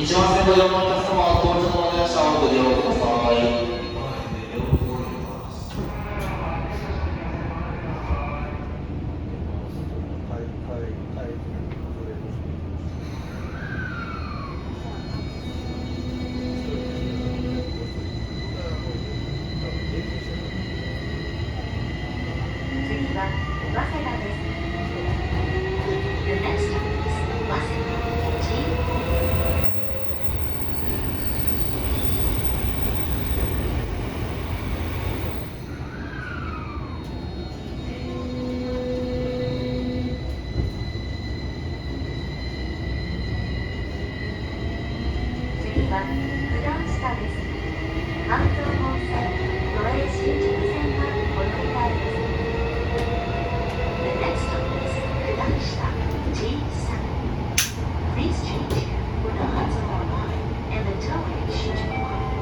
一番線ご利用のお客様は到着の電車をご利用ください。次は早稲田です。The next stop is 早稲田。次は九段下です。半蔵本線、都営新宿線がお乗り換えです。The next stop is 九段下 G7. Please change here for the Hanzhou Line and the Toei Shinjuku Line.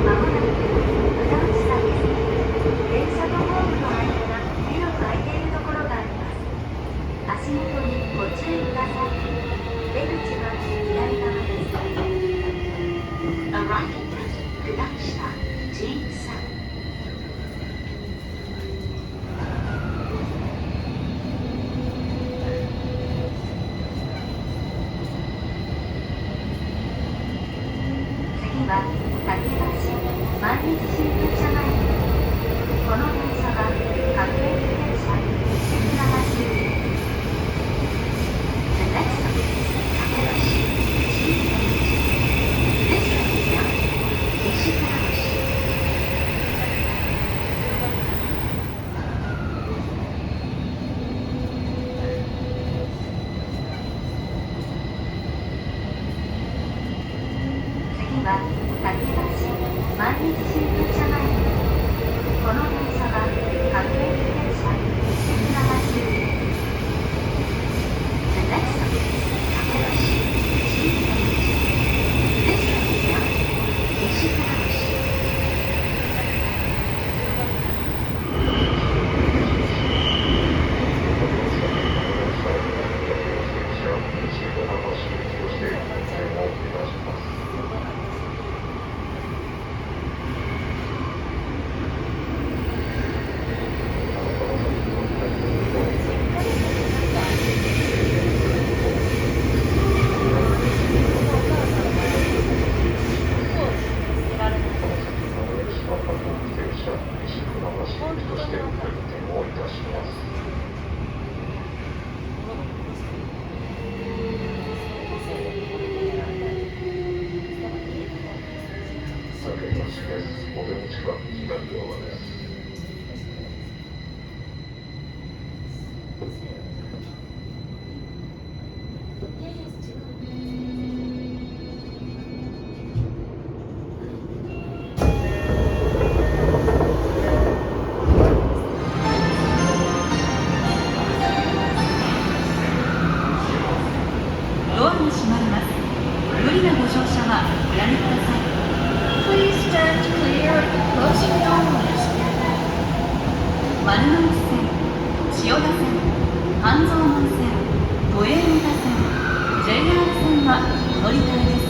まもなく九段下です。電車とホームの間が広く空いているところがあります。足元にご注意ください。出口は左側です。Arriving at 九段下 G7. 次は竹橋毎日新聞社前です。この電車は各駅停車千倉橋行きです。The next stop is 竹橋 G7. This train is bound for 西倉橋。次は竹橋毎日新聞社前です。この電車は各駅停車千倉橋行きです。The next stop is 竹橋 G7. This train is bound for 西倉橋。ドアが閉まります。無理なご乗車はおやめください。Please stand clear of the closing doors. 丸ノ内線、千代田線、半蔵門線、都営三田線、JR 線はお乗り換えです。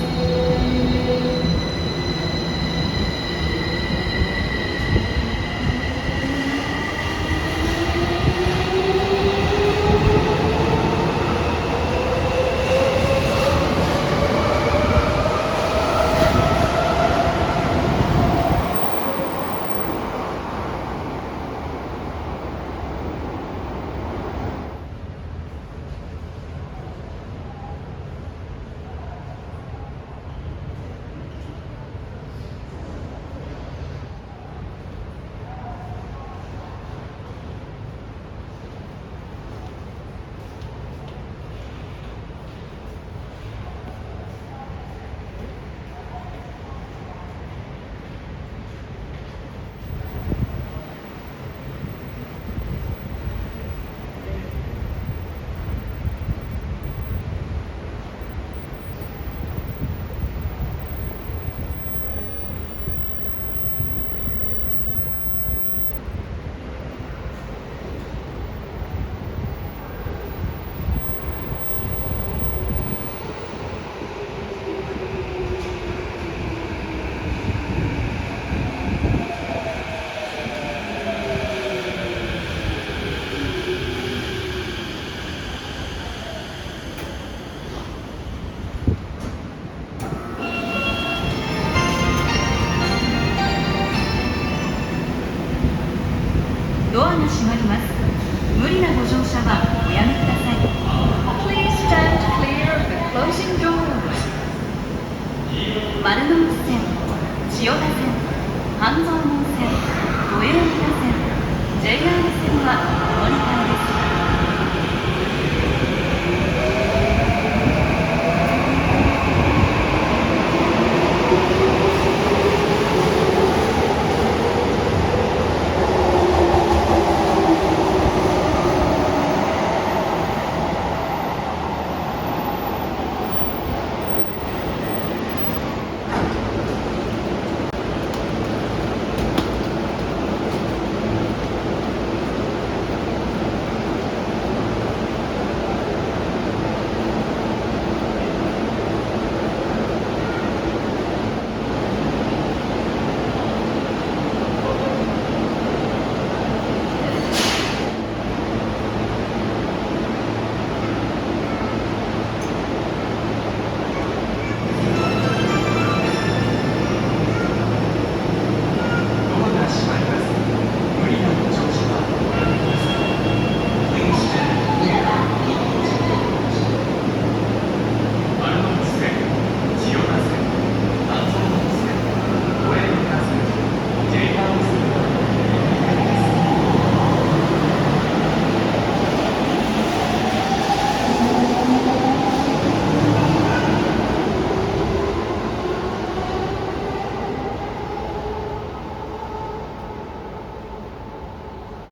です。丸ノ内線、千代田線、半蔵門線、都営三田線、JR 線はお乗り換え